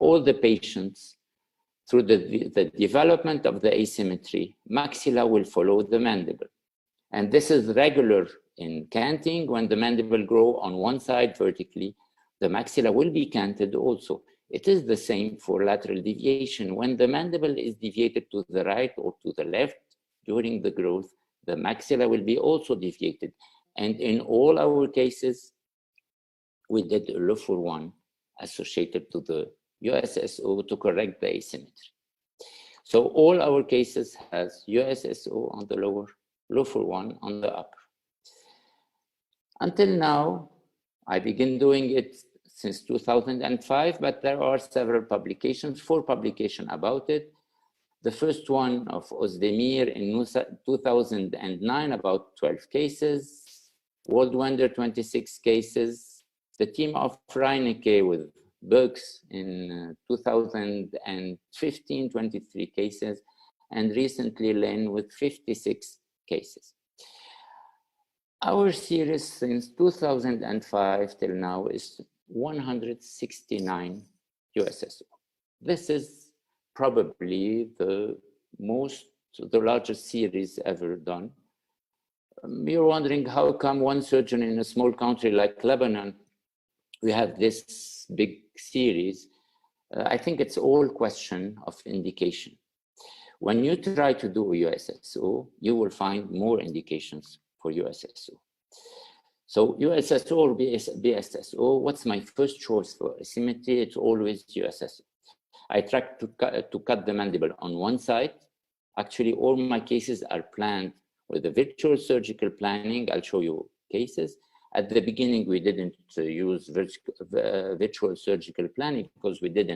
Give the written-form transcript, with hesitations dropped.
all the patients, through the development of the asymmetry, maxilla will follow the mandible. And this is regular in canting. When the mandible grow on one side vertically, the maxilla will be canted also. It is the same for lateral deviation. When the mandible is deviated to the right or to the left during the growth, the maxilla will be also deviated. And in all our cases, we did a LUFUR1 associated to the USSO to correct the asymmetry. So all our cases has USSO on the lower, LUFUR1 on the upper. Until now, I began doing it since 2005, but there are several publications, 4 publications about it. The first one of Özdemir in 2009, about 12 cases. Waldwender, 26 cases. The team of Reinecke with Burks in 2015, 23 cases. And recently Lane with 56 cases. Our series since 2005 till now is 169 USSO. This is probably the largest series ever done. You're wondering how come one surgeon in a small country like Lebanon, we have this big series. I think it's all question of indication. When you try to do USSO, you will find more indications for USSO. So USSO or BSSO, what's my first choice for asymmetry? It's always USSO. I try to cut the mandible on one side. Actually, all my cases are planned with the virtual surgical planning. I'll show you cases. At the beginning, we didn't use virtual surgical planning because we didn't